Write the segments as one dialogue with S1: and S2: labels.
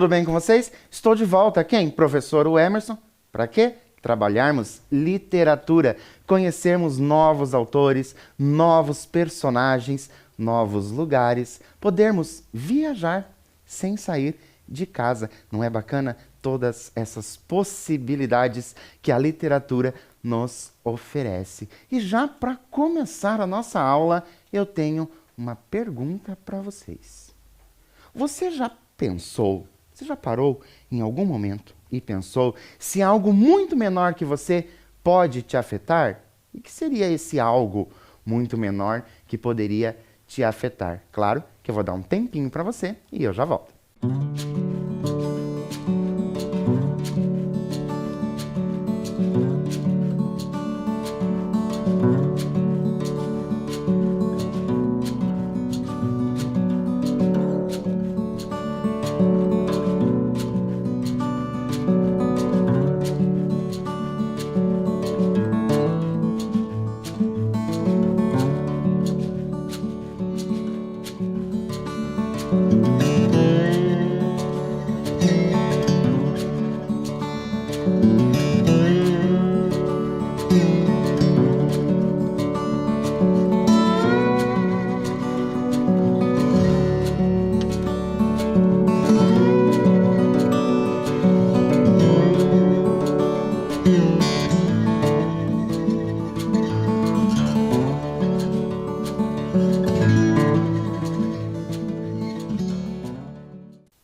S1: Tudo bem com vocês? Estou de volta. Quem? Professor Emerson. Para quê? Trabalharmos literatura, conhecermos novos autores, novos personagens, novos lugares, podermos viajar sem sair de casa. Não é bacana todas essas possibilidades que a literatura nos oferece? E já para começar a nossa aula, eu tenho uma pergunta para vocês. Você já pensou, você já parou em algum momento e pensou se algo muito menor que você pode te afetar? E que seria esse algo muito menor que poderia te afetar? Claro que eu vou dar um tempinho para você e eu já volto.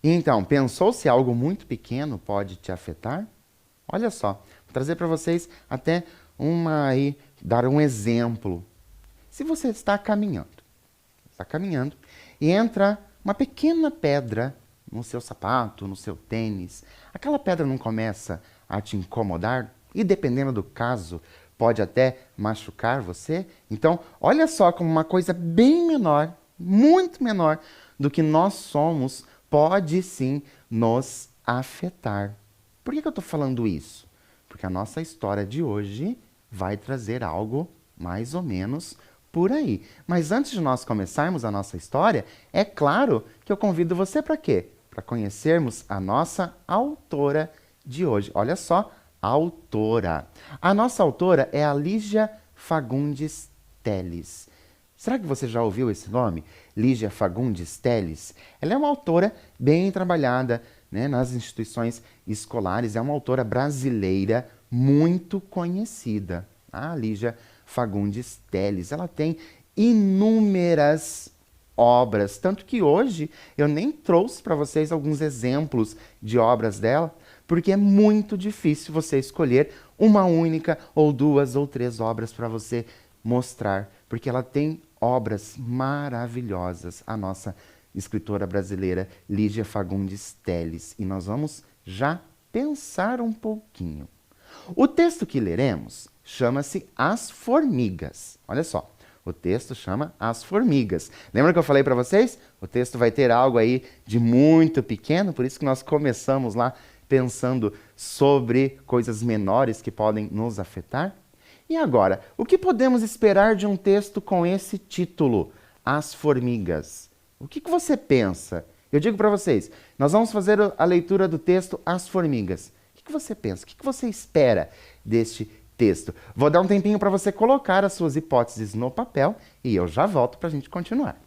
S1: Então, pensou se algo muito pequeno pode te afetar? Olha só, vou trazer para vocês até dar um exemplo. Se você está caminhando e entra uma pequena pedra no seu sapato, no seu tênis, aquela pedra não começa a te incomodar? E dependendo do caso, pode até machucar você? Então, olha só como uma coisa bem menor, muito menor do que nós somos, pode sim nos afetar. Por que eu estou falando isso? Porque a nossa história de hoje vai trazer algo mais ou menos por aí. Mas antes de nós começarmos a nossa história, é claro que eu convido você para quê? Para conhecermos a nossa autora de hoje. Olha só, autora. A nossa autora é a Lígia Fagundes Telles. Será que você já ouviu esse nome? Lígia Fagundes Telles? Ela é uma autora bem trabalhada, né, nas instituições escolares. É uma autora brasileira muito conhecida. A Lígia Fagundes Telles. Ela tem inúmeras obras. Tanto que hoje eu nem trouxe para vocês alguns exemplos de obras dela, porque é muito difícil você escolher uma única ou duas ou três obras para você mostrar, porque ela tem obras maravilhosas, a nossa escritora brasileira Lígia Fagundes Telles. E nós vamos já pensar um pouquinho. O texto que leremos chama-se As Formigas. Olha só, o texto chama As Formigas. Lembra que eu falei para vocês? O texto vai ter algo aí de muito pequeno, por isso que nós começamos lá pensando sobre coisas menores que podem nos afetar. E agora, o que podemos esperar de um texto com esse título, As Formigas? O que você pensa? Eu digo para vocês, nós vamos fazer a leitura do texto As Formigas. O que você pensa? O que você espera deste texto? Vou dar um tempinho para você colocar as suas hipóteses no papel e eu já volto para a gente continuar.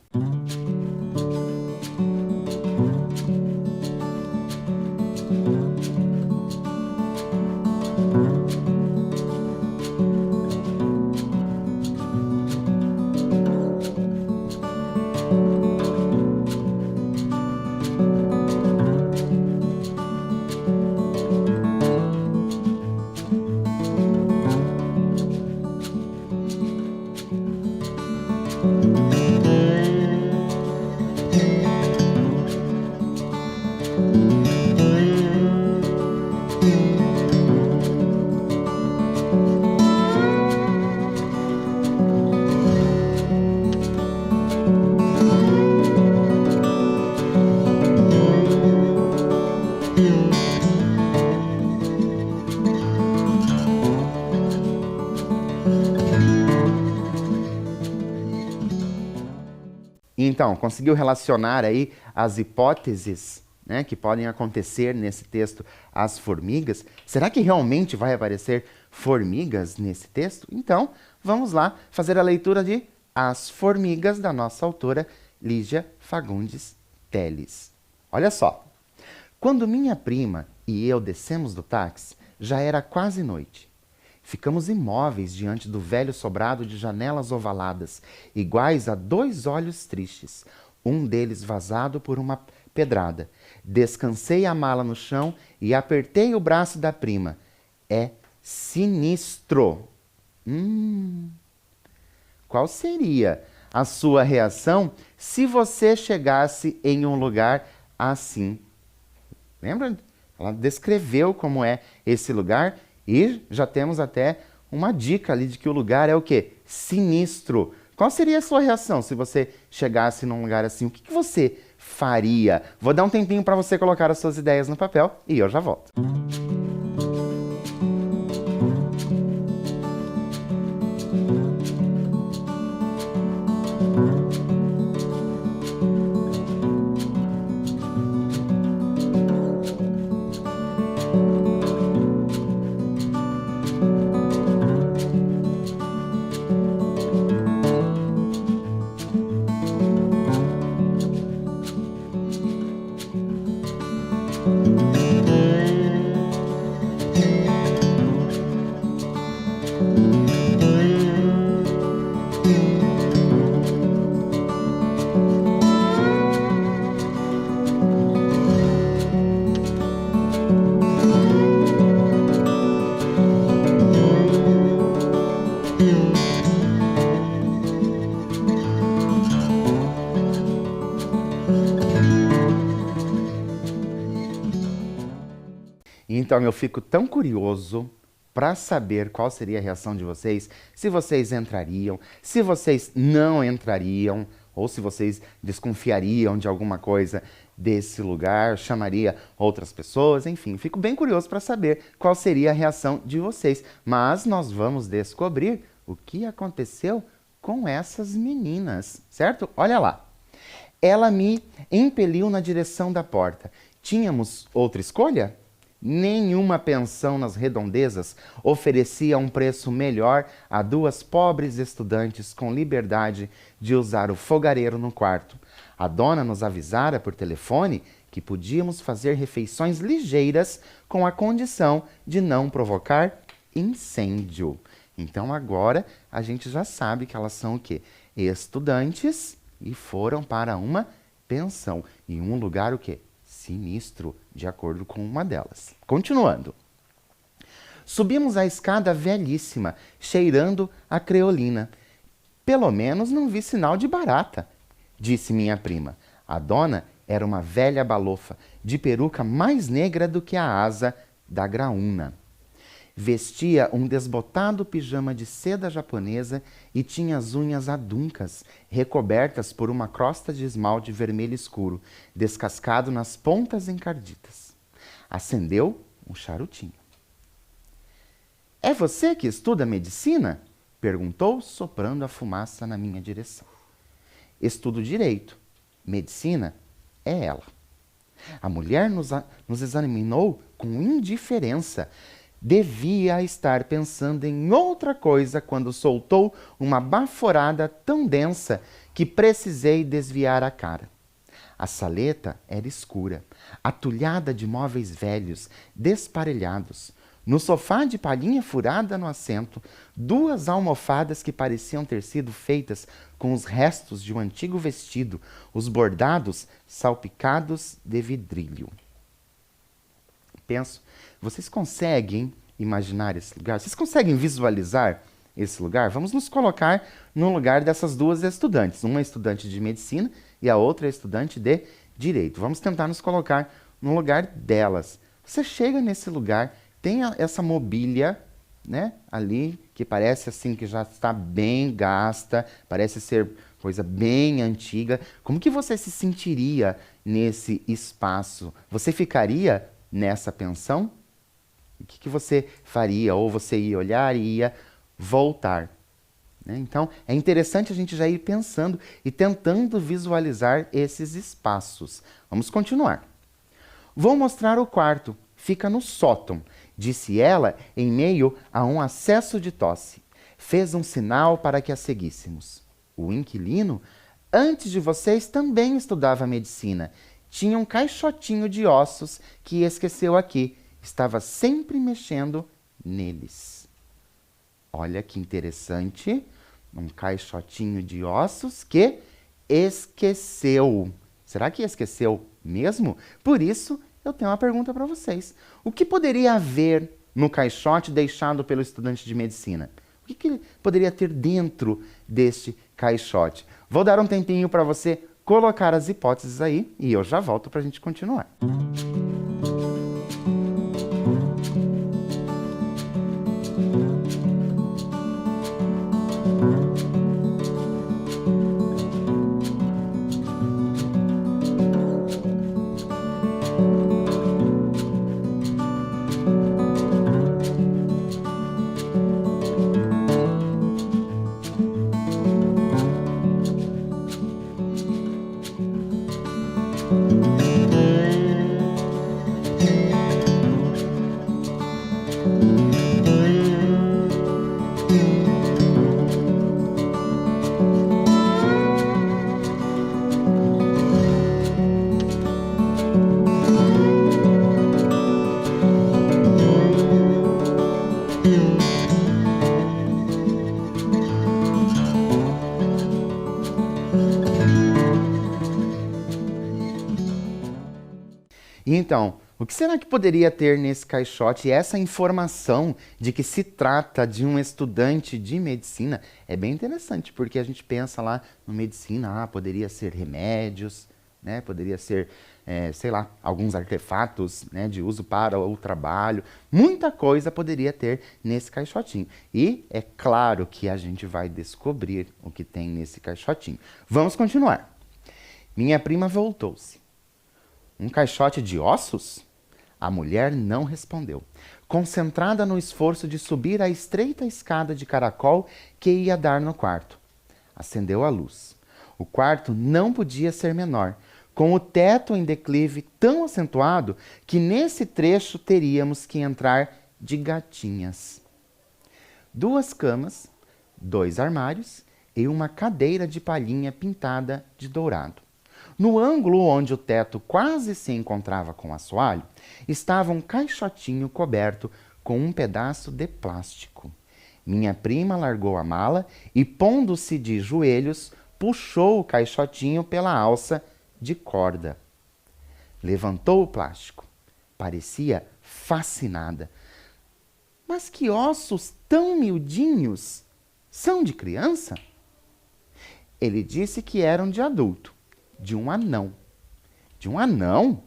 S1: Então, conseguiu relacionar aí as hipóteses né, que podem acontecer nesse texto, as formigas. Será que realmente vai aparecer formigas nesse texto? Então, vamos lá fazer a leitura de As Formigas, da nossa autora Lígia Fagundes Telles. Olha só. Quando minha prima e eu descemos do táxi, já era quase noite. Ficamos imóveis diante do velho sobrado de janelas ovaladas, iguais a 2 olhos tristes, um deles vazado por uma pedrada. Descansei a mala no chão e apertei o braço da prima. É sinistro. Qual seria a sua reação se você chegasse em um lugar assim? Lembra? Ela descreveu como é esse lugar e já temos até uma dica ali de que o lugar é o quê? Sinistro. Qual seria a sua reação se você chegasse num lugar assim? O que você faria? Vou dar um tempinho para você colocar as suas ideias no papel e eu já volto. Então eu fico tão curioso para saber qual seria a reação de vocês, se vocês entrariam, se vocês não entrariam, ou se vocês desconfiariam de alguma coisa desse lugar, chamaria outras pessoas, enfim, fico bem curioso para saber qual seria a reação de vocês. Mas nós vamos descobrir o que aconteceu com essas meninas, certo? Olha lá. Ela me impeliu na direção da porta. Tínhamos outra escolha? Nenhuma pensão nas redondezas oferecia um preço melhor a 2 pobres estudantes com liberdade de usar o fogareiro no quarto. A dona nos avisara por telefone que podíamos fazer refeições ligeiras com a condição de não provocar incêndio. Então agora a gente já sabe que elas são o quê? Estudantes e foram para uma pensão. Em um lugar o quê? Sinistro, de acordo com uma delas. Continuando. Subimos a escada velhíssima, cheirando a creolina. Pelo menos não vi sinal de barata, disse minha prima. A dona era uma velha balofa, de peruca mais negra do que a asa da graúna. Vestia um desbotado pijama de seda japonesa e tinha as unhas aduncas, recobertas por uma crosta de esmalte vermelho escuro, descascado nas pontas encardidas. Acendeu um charutinho. É você que estuda medicina? Perguntou, soprando a fumaça na minha direção. Estudo direito. Medicina é ela. A mulher nos examinou com indiferença. Devia estar pensando em outra coisa quando soltou uma baforada tão densa que precisei desviar a cara. A saleta era escura, atulhada de móveis velhos, desparelhados. No sofá de palhinha furada no assento, 2 almofadas que pareciam ter sido feitas com os restos de um antigo vestido, os bordados salpicados de vidrilho. Penso, vocês conseguem imaginar esse lugar? Vocês conseguem visualizar esse lugar? Vamos nos colocar no lugar dessas 2 estudantes. Uma é estudante de medicina e a outra é estudante de direito. Vamos tentar nos colocar no lugar delas. Você chega nesse lugar, tem essa mobília, né, ali, que parece assim que já está bem gasta, parece ser coisa bem antiga. Como que você se sentiria nesse espaço? Você ficaria nessa pensão? O que você faria? Ou você ia olhar e ia voltar? Né? Então, é interessante a gente já ir pensando e tentando visualizar esses espaços. Vamos continuar. Vou mostrar o quarto. Fica no sótão, disse ela em meio a um acesso de tosse. Fez um sinal para que a seguíssemos. O inquilino, antes de vocês, também estudava medicina. Tinha um caixotinho de ossos que esqueceu aqui. Estava sempre mexendo neles. Olha que interessante. Um caixotinho de ossos que esqueceu. Será que esqueceu mesmo? Por isso, eu tenho uma pergunta para vocês. O que poderia haver no caixote deixado pelo estudante de medicina? O que poderia ter dentro deste caixote? Vou dar um tempinho para você colocar as hipóteses aí e eu já volto para a gente continuar. Então, o que será que poderia ter nesse caixote? E essa informação de que se trata de um estudante de medicina é bem interessante, porque a gente pensa lá no medicina, poderia ser remédios, né? Poderia ser, sei lá, alguns artefatos, né, de uso para o trabalho. Muita coisa poderia ter nesse caixotinho. E é claro que a gente vai descobrir o que tem nesse caixotinho. Vamos continuar. Minha prima voltou-se. Um caixote de ossos? A mulher não respondeu, concentrada no esforço de subir a estreita escada de caracol que ia dar no quarto. Acendeu a luz. O quarto não podia ser menor, com o teto em declive tão acentuado que nesse trecho teríamos que entrar de gatinhas. 2 camas, 2 armários e uma cadeira de palhinha pintada de dourado. No ângulo onde o teto quase se encontrava com o assoalho, estava um caixotinho coberto com um pedaço de plástico. Minha prima largou a mala e, pondo-se de joelhos, puxou o caixotinho pela alça de corda. Levantou o plástico. Parecia fascinada. Mas que ossos tão miudinhos! São de criança? Ele disse que eram de adulto. De um anão. De um anão?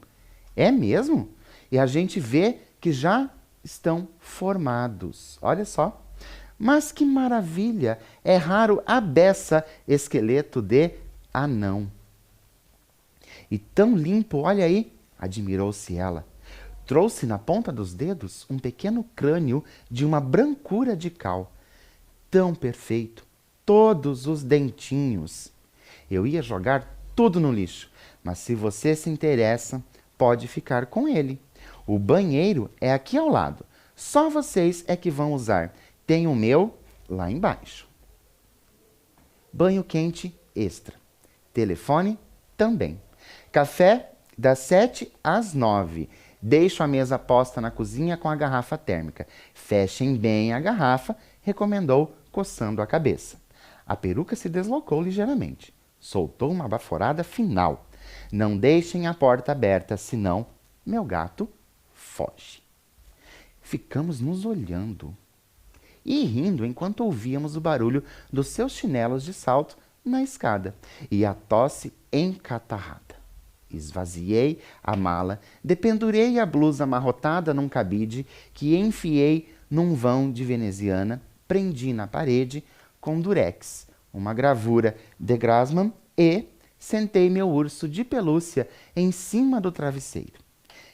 S1: É mesmo? E a gente vê que já estão formados. Olha só. Mas que maravilha! É raro a beça esqueleto de anão. E tão limpo, olha aí, admirou-se ela. Trouxe na ponta dos dedos um pequeno crânio de uma brancura de cal. Tão perfeito, todos os dentinhos. Eu ia jogar tudo no lixo, mas se você se interessa, pode ficar com ele. O banheiro é aqui ao lado. Só vocês é que vão usar. Tem o meu lá embaixo. Banho quente extra. Telefone também. Café das 7 às 9. Deixo a mesa posta na cozinha com a garrafa térmica. Fechem bem a garrafa, recomendou, coçando a cabeça. A peruca se deslocou ligeiramente. Soltou uma baforada final. Não deixem a porta aberta, senão meu gato foge. Ficamos nos olhando e rindo enquanto ouvíamos o barulho dos seus chinelos de salto na escada e a tosse encatarrada. Esvaziei a mala, dependurei a blusa amarrotada num cabide que enfiei num vão de veneziana, prendi na parede com durex, uma gravura de Grassmann e sentei meu urso de pelúcia em cima do travesseiro.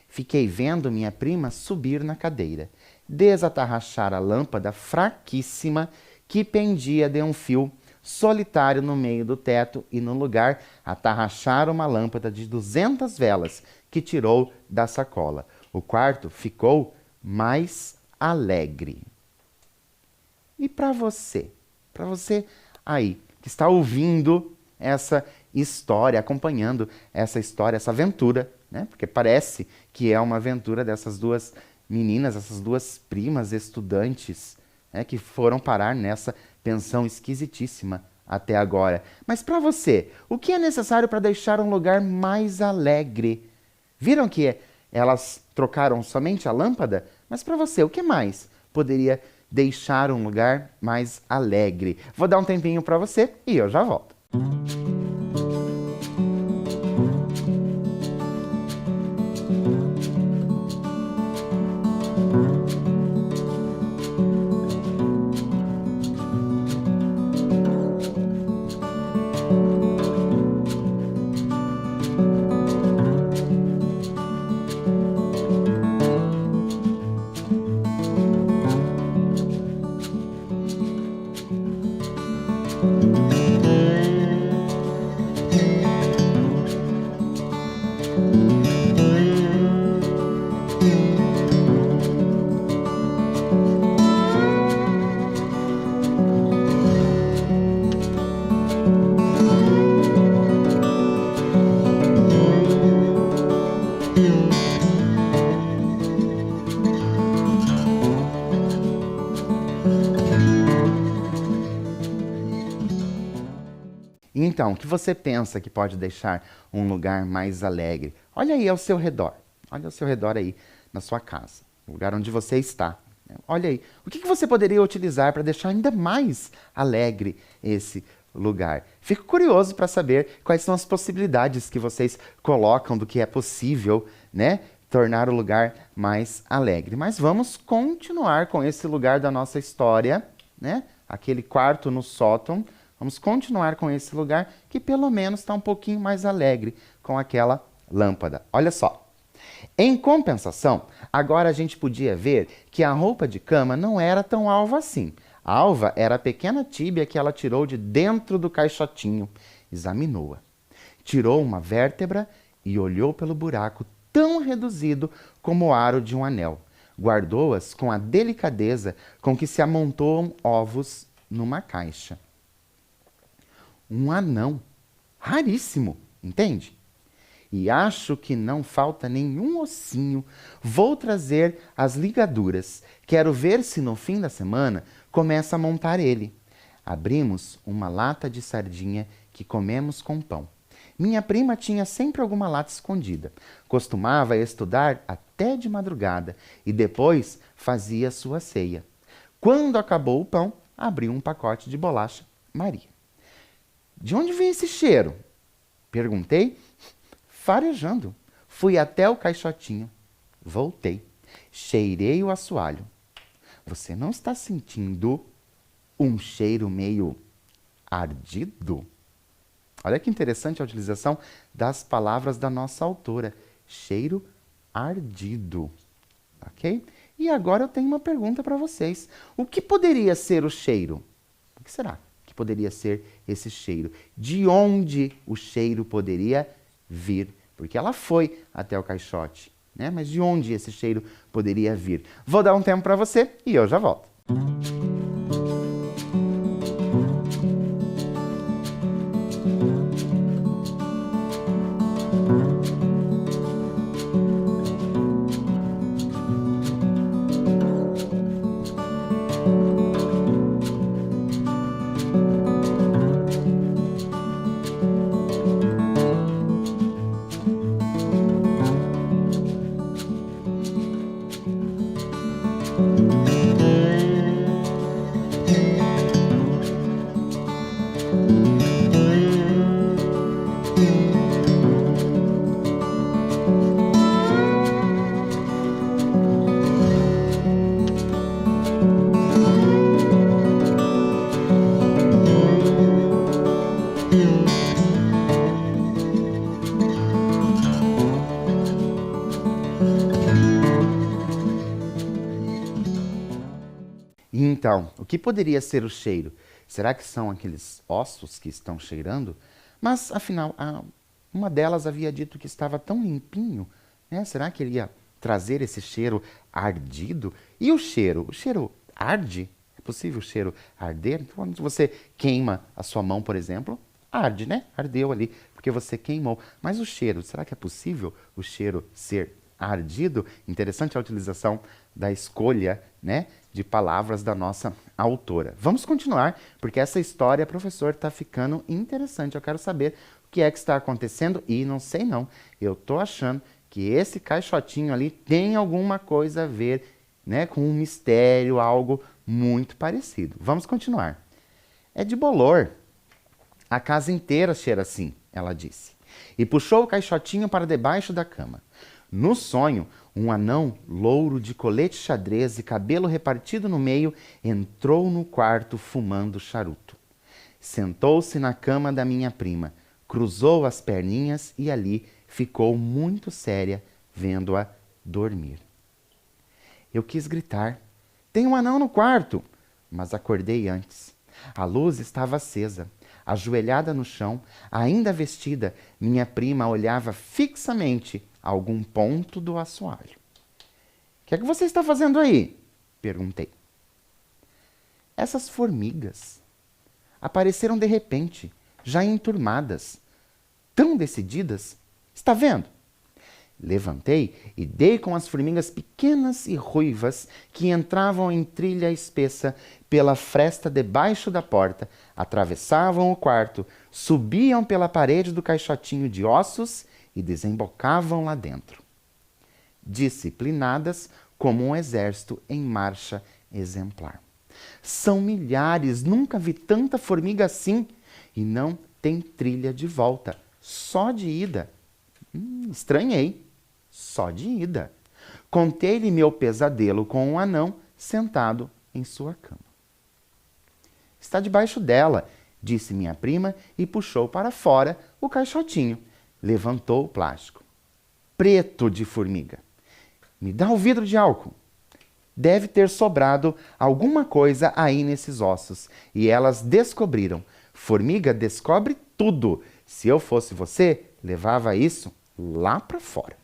S1: Fiquei vendo minha prima subir na cadeira, desatarrachar a lâmpada fraquíssima que pendia de um fio solitário no meio do teto e, no lugar, atarrachar uma lâmpada de 200 velas que tirou da sacola. O quarto ficou mais alegre. E para você aí, que está ouvindo essa história, acompanhando essa história, essa aventura, né? Porque parece que é uma aventura dessas duas meninas, essas duas primas estudantes, né? Que foram parar nessa pensão esquisitíssima até agora. Mas para você, o que é necessário para deixar um lugar mais alegre? Viram que elas trocaram somente a lâmpada? Mas para você, o que mais poderia deixar um lugar mais alegre? Vou dar um tempinho para você e eu já volto. Então, o que você pensa que pode deixar um lugar mais alegre? Olha aí ao seu redor. Olha ao seu redor aí, na sua casa, o lugar onde você está. Olha aí. O que você poderia utilizar para deixar ainda mais alegre esse lugar? Fico curioso para saber quais são as possibilidades que vocês colocam do que é possível, né, tornar o lugar mais alegre. Mas vamos continuar com esse lugar da nossa história, né? Aquele quarto no sótão. Vamos continuar com esse lugar que pelo menos está um pouquinho mais alegre com aquela lâmpada. Olha só. Em compensação, agora a gente podia ver que a roupa de cama não era tão alva assim. A alva era a pequena tíbia que ela tirou de dentro do caixotinho. Examinou-a. Tirou uma vértebra e olhou pelo buraco tão reduzido como o aro de um anel. Guardou-as com a delicadeza com que se amontoam ovos numa caixa. Um anão. Raríssimo, entende? E acho que não falta nenhum ossinho. Vou trazer as ligaduras. Quero ver se no fim da semana começa a montar ele. Abrimos uma lata de sardinha que comemos com pão. Minha prima tinha sempre alguma lata escondida. Costumava estudar até de madrugada e depois fazia sua ceia. Quando acabou o pão, abriu um pacote de bolacha Maria. De onde vem esse cheiro? Perguntei, farejando. Fui até o caixotinho. Voltei. Cheirei o assoalho. Você não está sentindo um cheiro meio ardido? Olha que interessante a utilização das palavras da nossa autora. Cheiro ardido. Ok? E agora eu tenho uma pergunta para vocês. O que poderia ser o cheiro? O que será que poderia ser esse cheiro? De onde o cheiro poderia vir? Porque ela foi até o caixote, né? Mas de onde esse cheiro poderia vir? Vou dar um tempo para você e eu já volto. Então, o que poderia ser o cheiro? Será que são aqueles ossos que estão cheirando? Mas, afinal, uma delas havia dito que estava tão limpinho né? Será que ele ia trazer esse cheiro ardido? E o cheiro? O cheiro arde? É possível o cheiro arder? Então, quando você queima a sua mão, por exemplo, arde, né? Ardeu ali, porque você queimou. Mas o cheiro, será que é possível o cheiro ser ardido? Interessante a utilização da escolha, né, de palavras da nossa autora. Vamos continuar, porque essa história, professor, está ficando interessante. Eu quero saber o que é que está acontecendo e não sei não. Eu estou achando que esse caixotinho ali tem alguma coisa a ver, né, com um mistério, algo muito parecido. Vamos continuar. É de bolor. A casa inteira cheira assim, ela disse, e puxou o caixotinho para debaixo da cama. No sonho, um anão louro de colete xadrez e cabelo repartido no meio entrou no quarto fumando charuto. Sentou-se na cama da minha prima, cruzou as perninhas e ali ficou muito séria, vendo-a dormir. Eu quis gritar: tem um anão no quarto! Mas acordei antes. A luz estava acesa. Ajoelhada no chão, ainda vestida, minha prima olhava fixamente algum ponto do assoalho. O que é que você está fazendo aí? Perguntei. Essas formigas apareceram de repente, já enturmadas, tão decididas. Está vendo? Levantei e dei com as formigas pequenas e ruivas que entravam em trilha espessa pela fresta debaixo da porta, atravessavam o quarto, subiam pela parede do caixotinho de ossos e desembocavam lá dentro. Disciplinadas como um exército em marcha exemplar. São milhares, nunca vi tanta formiga assim. E não tem trilha de volta, só de ida. Estranhei. Só de ida. Contei-lhe meu pesadelo com um anão sentado em sua cama. Está debaixo dela, disse minha prima e puxou para fora o caixotinho. Levantou o plástico. Preto de formiga. Me dá o vidro de álcool. Deve ter sobrado alguma coisa aí nesses ossos. E elas descobriram. Formiga descobre tudo. Se eu fosse você, levava isso lá para fora.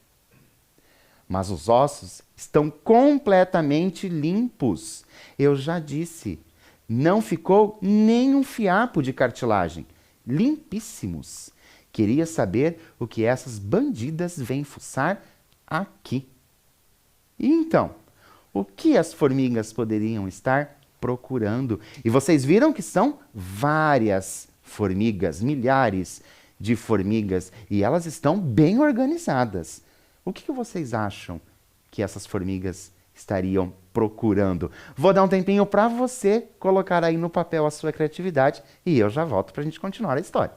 S1: Mas os ossos estão completamente limpos. Eu já disse, não ficou nem um fiapo de cartilagem. Limpíssimos. Queria saber o que essas bandidas vêm fuçar aqui. E então, o que as formigas poderiam estar procurando? E vocês viram que são várias formigas, milhares de formigas, e elas estão bem organizadas. O que vocês acham que essas formigas estariam procurando? Vou dar um tempinho para você colocar aí no papel a sua criatividade e eu já volto para a gente continuar a história.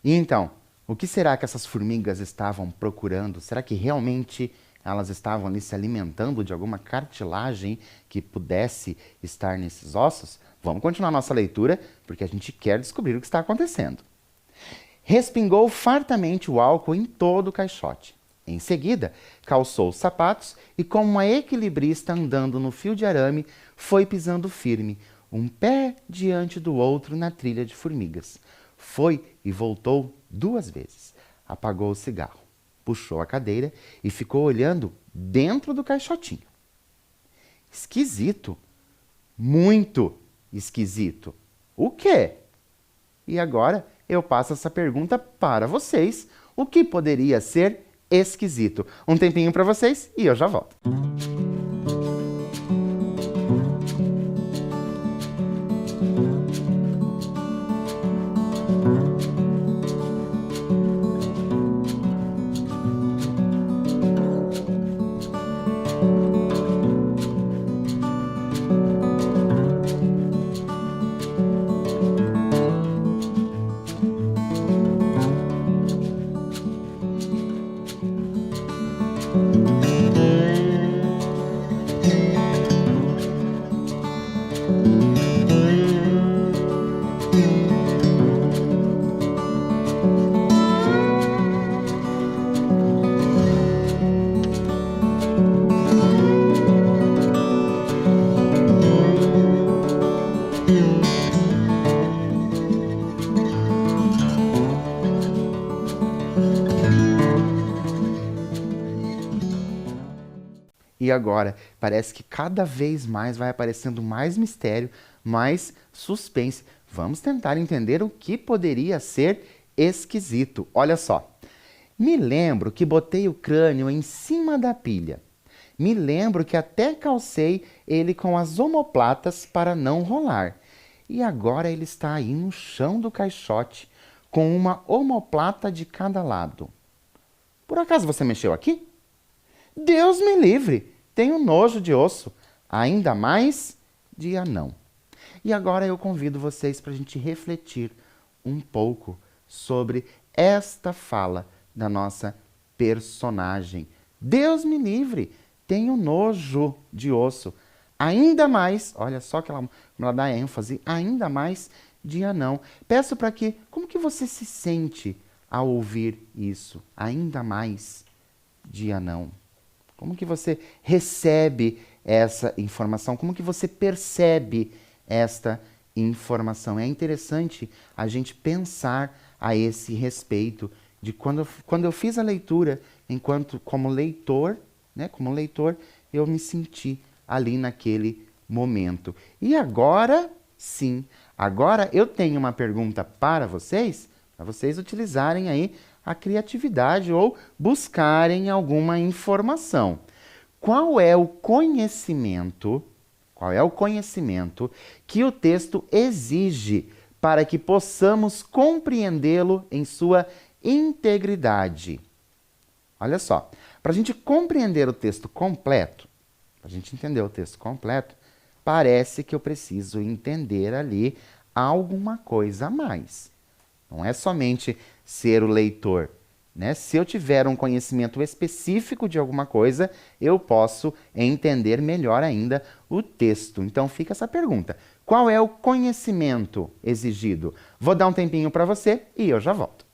S1: E então, o que será que essas formigas estavam procurando? Será que realmente elas estavam ali se alimentando de alguma cartilagem que pudesse estar nesses ossos? Vamos continuar nossa leitura, porque a gente quer descobrir o que está acontecendo. Respingou fartamente o álcool em todo o caixote. Em seguida, calçou os sapatos e, como uma equilibrista andando no fio de arame, foi pisando firme, um pé diante do outro na trilha de formigas. Foi e voltou 2 vezes. Apagou o cigarro, puxou a cadeira e ficou olhando dentro do caixotinho. Esquisito. Muito esquisito. O quê? E agora eu passo essa pergunta para vocês. O que poderia ser esquisito. Um tempinho para vocês e eu já volto. E agora, parece que cada vez mais vai aparecendo mais mistério, mais suspense. Vamos tentar entender o que poderia ser esquisito. Olha só. Me lembro que botei o crânio em cima da pilha. Me lembro que até calcei ele com as omoplatas para não rolar. E agora ele está aí no chão do caixote, com uma omoplata de cada lado. Por acaso você mexeu aqui? Deus me livre! Tenho nojo de osso, ainda mais de anão. E agora eu convido vocês para a gente refletir um pouco sobre esta fala da nossa personagem. Deus me livre! Tenho nojo de osso, ainda mais, olha só que ela dá ênfase, ainda mais de anão. Peço para que, como que você se sente ao ouvir isso? Ainda mais de anão. Como que você recebe essa informação? Como que você percebe esta informação? É interessante a gente pensar a esse respeito de quando eu fiz a leitura, como leitor, né, eu me senti ali naquele momento. E agora, sim, agora eu tenho uma pergunta para vocês utilizarem aí a criatividade ou buscarem alguma informação. Qual é o conhecimento que o texto exige para que possamos compreendê-lo em sua integridade? Olha só, para a gente compreender o texto completo, para a gente entender o texto completo, parece que eu preciso entender ali alguma coisa a mais. Não é somente ser o leitor, né? Se eu tiver um conhecimento específico de alguma coisa, eu posso entender melhor ainda o texto. Então fica essa pergunta. Qual é o conhecimento exigido? Vou dar um tempinho para você e eu já volto.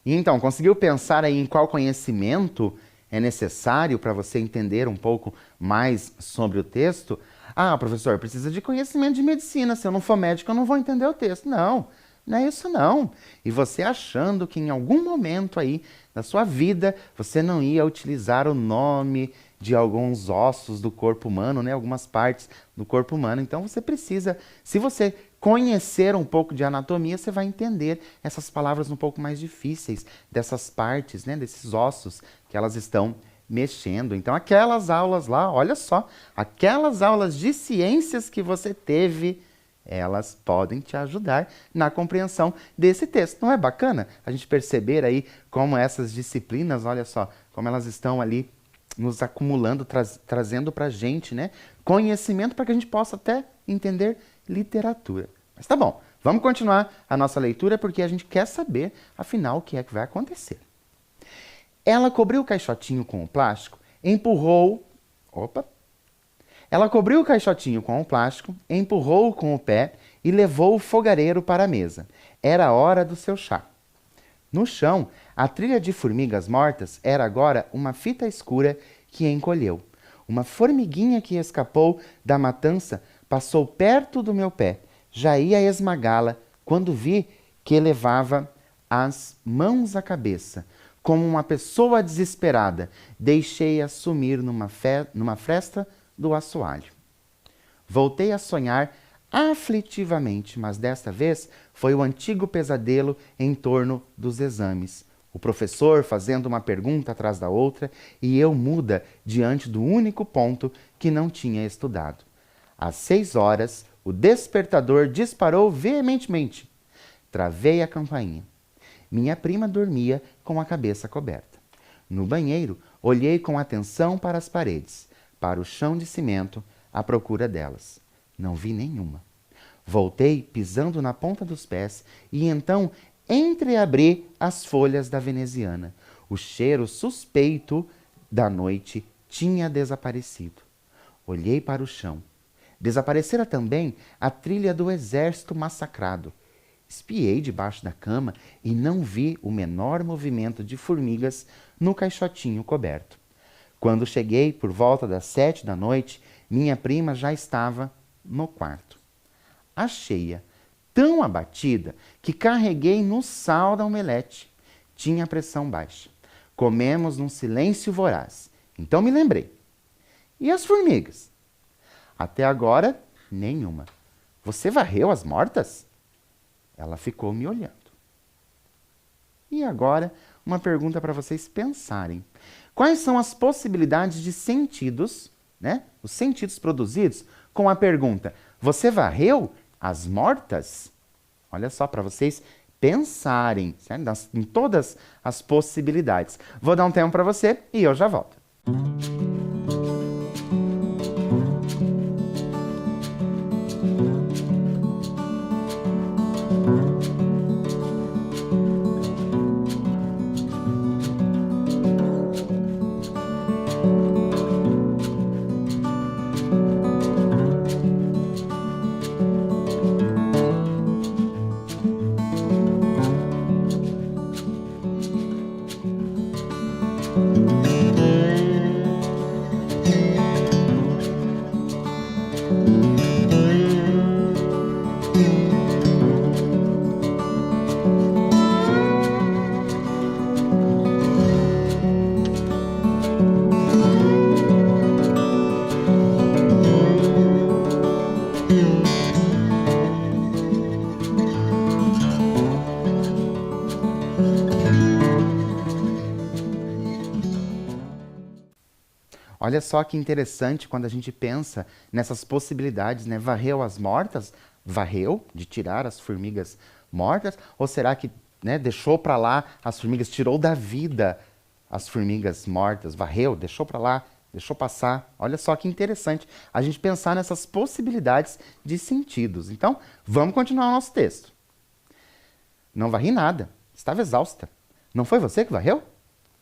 S1: Então, conseguiu pensar aí em qual conhecimento é necessário para você entender um pouco mais sobre o texto? Ah, professor, precisa de conhecimento de medicina. Se eu não for médico, eu não vou entender o texto. Não, não é isso não. E você achando que em algum momento aí da sua vida você não ia utilizar o nome de alguns ossos do corpo humano, né? Algumas partes do corpo humano. Então você precisa, se você conhecer um pouco de anatomia, você vai entender essas palavras um pouco mais difíceis, dessas partes, né? Desses ossos que elas estão mexendo. Então aquelas aulas lá, olha só, aquelas aulas de ciências que você teve Elas podem te ajudar na compreensão desse texto. Não é bacana a gente perceber aí como essas disciplinas, olha só, como elas estão ali nos acumulando, trazendo para a gente, né, conhecimento para que a gente possa até entender literatura. Mas tá bom, vamos continuar a nossa leitura porque a gente quer saber, afinal, o que é que vai acontecer. Ela cobriu o caixotinho com o plástico, empurrou... Opa! Ela cobriu o caixotinho com o plástico, empurrou-o com o pé e levou o fogareiro para a mesa. Era a hora do seu chá. No chão, a trilha de formigas mortas era agora uma fita escura que encolheu. Uma formiguinha que escapou da matança passou perto do meu pé. Já ia esmagá-la quando vi que levava as mãos à cabeça. Como uma pessoa desesperada, deixei-a sumir numa fresta do assoalho. Voltei a sonhar aflitivamente, mas desta vez foi o antigo pesadelo em torno dos exames. O professor fazendo uma pergunta atrás da outra e eu muda diante do único ponto que não tinha estudado. Às 6 horas, o despertador disparou veementemente. Travei a campainha. Minha prima dormia com a cabeça coberta. No banheiro, olhei com atenção para as paredes, para o chão de cimento, à procura delas. Não vi nenhuma. Voltei pisando na ponta dos pés e então entreabri as folhas da veneziana. O cheiro suspeito da noite tinha desaparecido. Olhei para o chão. Desaparecera também a trilha do exército massacrado. Espiei debaixo da cama e não vi o menor movimento de formigas no caixotinho coberto. Quando cheguei por volta das 7 da noite, minha prima já estava no quarto. Achei-a tão abatida que carreguei no sal da omelete. Tinha pressão baixa. Comemos num silêncio voraz. Então me lembrei. E as formigas? Até agora, nenhuma. Você varreu as mortas? Ela ficou me olhando. E agora, uma pergunta para vocês pensarem. Quais são as possibilidades de sentidos, né? Os sentidos produzidos com a pergunta: você varreu as mortas? Olha só, para vocês pensarem, certo? Em todas as possibilidades. Vou dar um tempo para você e eu já volto. Olha só que interessante quando a gente pensa nessas possibilidades, né? Varreu as mortas? Varreu, de tirar as formigas mortas? Ou será que, né, deixou para lá as formigas, tirou da vida as formigas mortas? Varreu, deixou para lá, deixou passar? Olha só que interessante a gente pensar nessas possibilidades de sentidos. Então, vamos continuar o nosso texto. Não varri nada, estava exausta. Não foi você que varreu?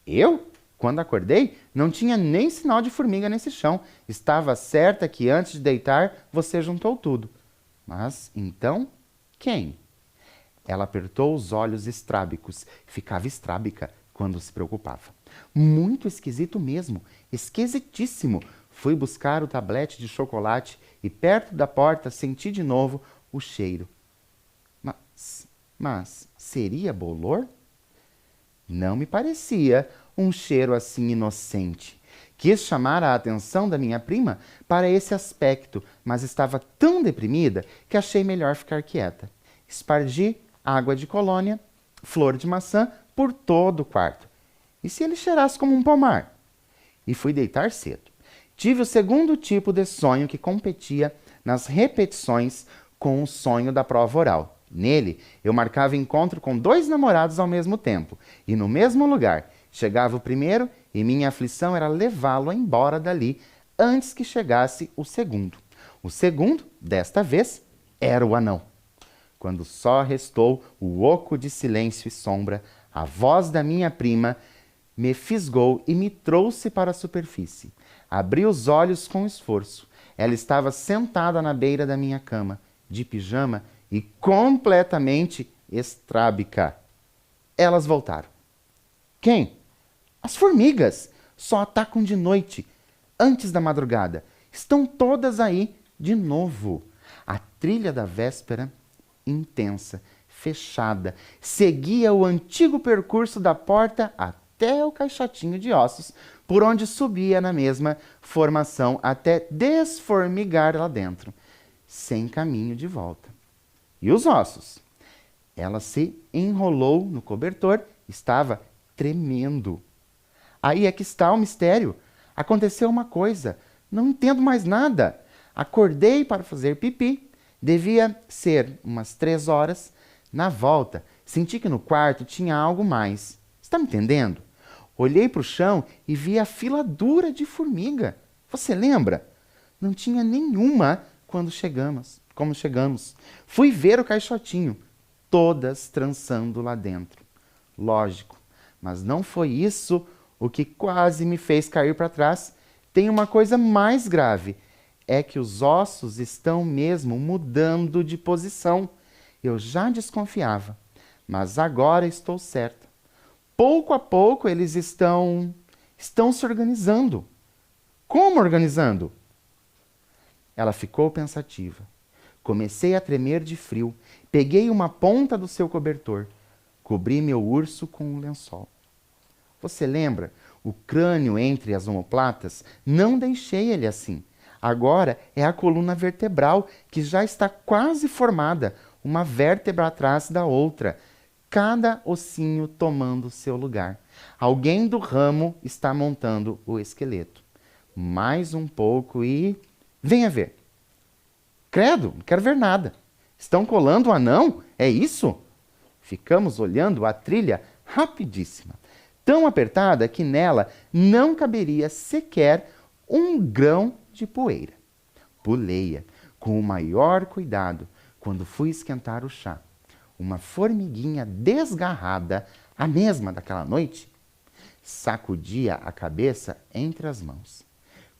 S1: Eu? Quando acordei, não tinha nem sinal de formiga nesse chão. Estava certa que antes de deitar, você juntou tudo. Mas, então, quem? Ela apertou os olhos estrábicos. Ficava estrábica quando se preocupava. Muito esquisito mesmo. Esquisitíssimo. Fui buscar o tablete de chocolate e perto da porta senti de novo o cheiro. Mas seria bolor? Não me parecia um cheiro assim inocente. Quis chamar a atenção da minha prima para esse aspecto, mas estava tão deprimida que achei melhor ficar quieta. Espargi água de colônia, flor de maçã por todo o quarto. E se ele cheirasse como um pomar? E fui deitar cedo. Tive o segundo tipo de sonho que competia nas repetições com o sonho da prova oral. Nele, eu marcava encontro com 2 namorados ao mesmo tempo e no mesmo lugar. Chegava o primeiro e minha aflição era levá-lo embora dali antes que chegasse o segundo. O segundo, desta vez, era o anão. Quando só restou o oco de silêncio e sombra, a voz da minha prima me fisgou e me trouxe para a superfície. Abri os olhos com esforço. Ela estava sentada na beira da minha cama, de pijama e completamente estrábica. Elas voltaram. Quem? As formigas. Só atacam de noite, antes da madrugada. Estão todas aí de novo. A trilha da véspera, intensa, fechada, seguia o antigo percurso da porta até o caixotinho de ossos, por onde subia na mesma formação até desformigar lá dentro, sem caminho de volta. E os ossos? Ela se enrolou no cobertor, estava tremendo. Aí é que está o mistério. Aconteceu uma coisa, não entendo mais nada. Acordei para fazer pipi, devia ser umas 3 horas. Na volta, senti que no quarto tinha algo mais. Está me entendendo? Olhei para o chão e vi a fila dura de formiga. Você lembra? Não tinha nenhuma como chegamos. Fui ver o caixotinho, todas trançando lá dentro. Lógico, mas não foi isso o que quase me fez cair para trás. Tem uma coisa mais grave, é que os ossos estão mesmo mudando de posição. Eu já desconfiava, mas agora estou certa. Pouco a pouco eles estão se organizando. Como organizando? Ela ficou pensativa. Comecei a tremer de frio. Peguei uma ponta do seu cobertor. Cobri meu urso com um lençol. Você lembra? O crânio entre as omoplatas? Não deixei ele assim. Agora é a coluna vertebral, que já está quase formada, uma vértebra atrás da outra, cada ossinho tomando seu lugar. Alguém do ramo está montando o esqueleto. Mais um pouco e... venha ver. Credo, não quero ver nada. Estão colando o anão? É isso? Ficamos olhando a trilha rapidíssima, tão apertada que nela não caberia sequer um grão de poeira. Pulei-a com o maior cuidado quando fui esquentar o chá. Uma formiguinha desgarrada, a mesma daquela noite, sacudia a cabeça entre as mãos.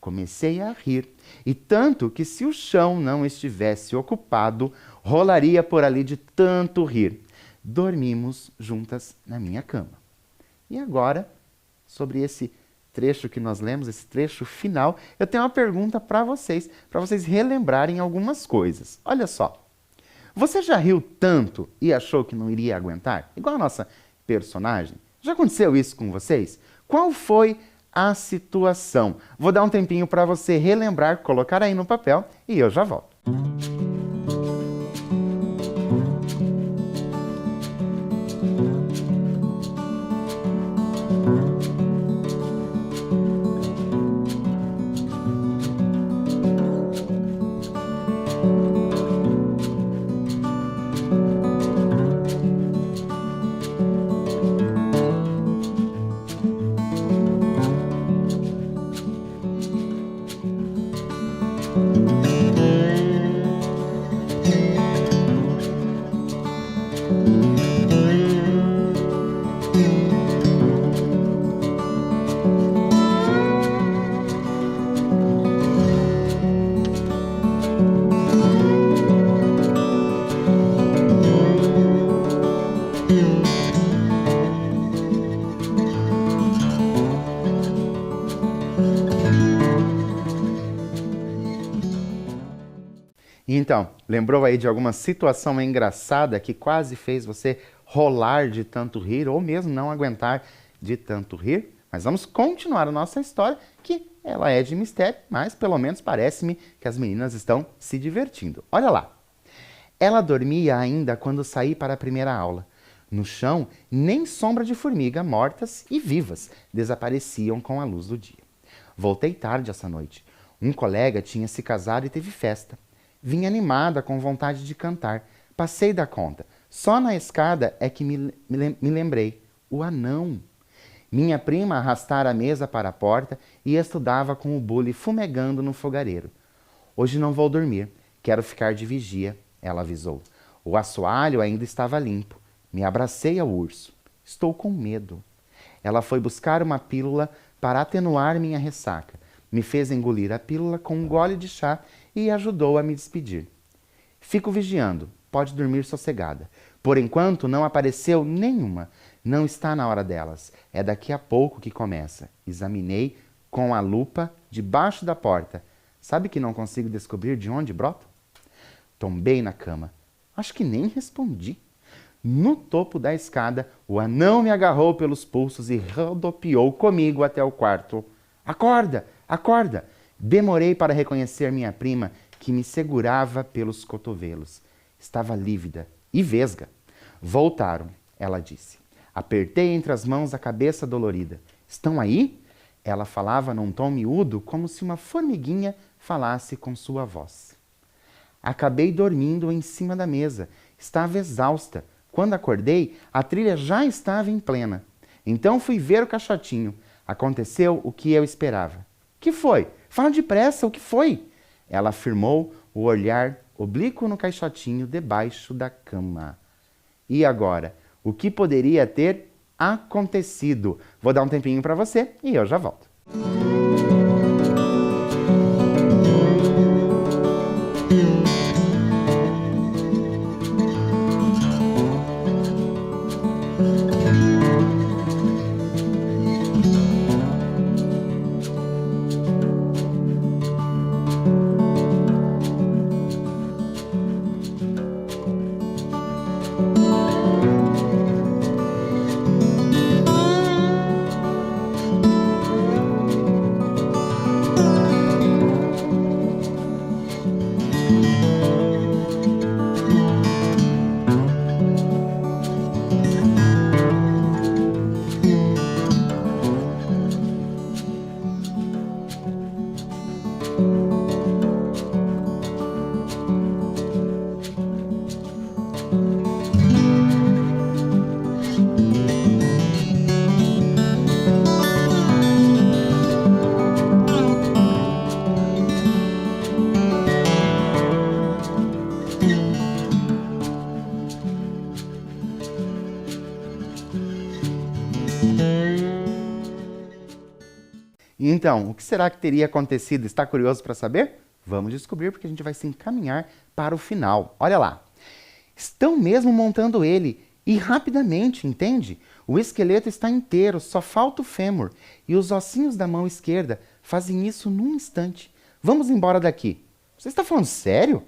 S1: Comecei a rir, e tanto que se o chão não estivesse ocupado, rolaria por ali de tanto rir. Dormimos juntas na minha cama. E agora, sobre esse trecho que nós lemos, esse trecho final, eu tenho uma pergunta para vocês relembrarem algumas coisas. Olha só, você já riu tanto e achou que não iria aguentar? Igual a nossa personagem? Já aconteceu isso com vocês? Qual foi a situação? Vou dar um tempinho para você relembrar, colocar aí no papel e eu já volto. Então, lembrou aí de alguma situação engraçada que quase fez você rolar de tanto rir ou mesmo não aguentar de tanto rir? Mas vamos continuar a nossa história, que ela é de mistério, mas pelo menos parece-me que as meninas estão se divertindo. Olha lá. Ela dormia ainda quando saí para a primeira aula. No chão, nem sombra de formiga, mortas e vivas, desapareciam com a luz do dia. Voltei tarde essa noite. Um colega tinha se casado e teve festa. Vim animada, com vontade de cantar. Passei da conta. Só na escada é que me lembrei. O anão. Minha prima arrastara a mesa para a porta e estudava com o bule fumegando no fogareiro. Hoje não vou dormir. Quero ficar de vigia, ela avisou. O assoalho ainda estava limpo. Me abracei ao urso. Estou com medo. Ela foi buscar uma pílula para atenuar minha ressaca. Me fez engolir a pílula com um gole de chá e ajudou a me despedir. Fico vigiando. Pode dormir sossegada. Por enquanto não apareceu nenhuma. Não está na hora delas. É daqui a pouco que começa. Examinei com a lupa debaixo da porta. Sabe que não consigo descobrir de onde brotam? Tombei na cama. Acho que nem respondi. No topo da escada, o anão me agarrou pelos pulsos e rodopiou comigo até o quarto. Acorda! Acorda! Demorei para reconhecer minha prima, que me segurava pelos cotovelos. Estava lívida e vesga. Voltaram, ela disse. Apertei entre as mãos a cabeça dolorida. Estão aí? Ela falava num tom miúdo, como se uma formiguinha falasse com sua voz. Acabei dormindo em cima da mesa. Estava exausta. Quando acordei, a trilha já estava em plena. Então fui ver o caixotinho. Aconteceu o que eu esperava. Que foi? Fala depressa, o que foi? Ela afirmou, o olhar oblíquo no caixotinho debaixo da cama. E agora? O que poderia ter acontecido? Vou dar um tempinho para você e eu já volto. Então, o que será que teria acontecido? Está curioso para saber? Vamos descobrir, porque a gente vai se encaminhar para o final. Olha lá. Estão mesmo montando ele, e rapidamente, entende? O esqueleto está inteiro, só falta o fêmur, e os ossinhos da mão esquerda fazem isso num instante. Vamos embora daqui. Você está falando sério?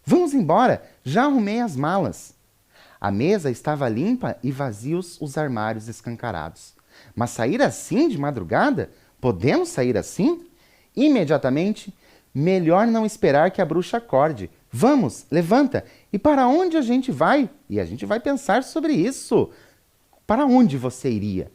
S1: Vamos embora, já arrumei as malas. A mesa estava limpa e vazios os armários escancarados. Mas sair assim de madrugada? Podemos sair assim? Imediatamente, melhor não esperar que a bruxa acorde. Vamos, levanta. E para onde a gente vai? E a gente vai pensar sobre isso. Para onde você iria?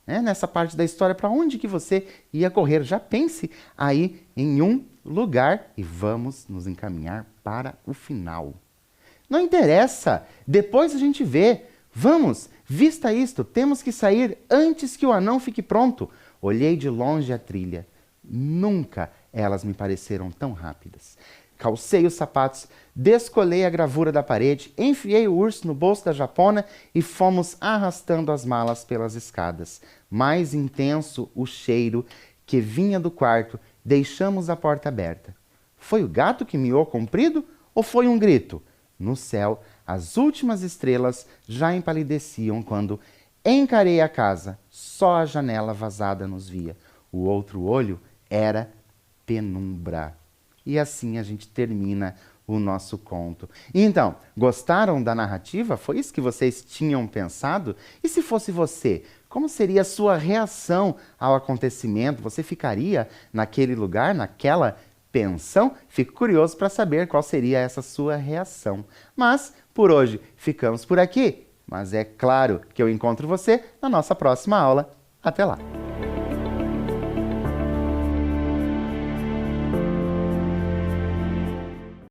S1: Nessa parte da história, para onde que você ia correr? Já pense aí em um lugar e vamos nos encaminhar para o final. Não interessa, depois a gente vê. Vamos, vista isto, temos que sair antes que o anão fique pronto. Olhei de longe a trilha. Nunca elas me pareceram tão rápidas. Calcei os sapatos, descolei a gravura da parede, enfiei o urso no bolso da japona e fomos arrastando as malas pelas escadas. Mais intenso o cheiro que vinha do quarto, deixamos a porta aberta. Foi o gato que miou comprido ou foi um grito? No céu, as últimas estrelas já empalideciam quando encarei a casa. Só a janela vazada nos via. O outro olho era penumbra. E assim a gente termina o nosso conto. Então, gostaram da narrativa? Foi isso que vocês tinham pensado? E se fosse você, como seria a sua reação ao acontecimento? Você ficaria naquele lugar, naquela pensão? Fico curioso para saber qual seria essa sua reação. Mas, por hoje, ficamos por aqui. Mas é claro que eu encontro você na nossa próxima aula. Até lá!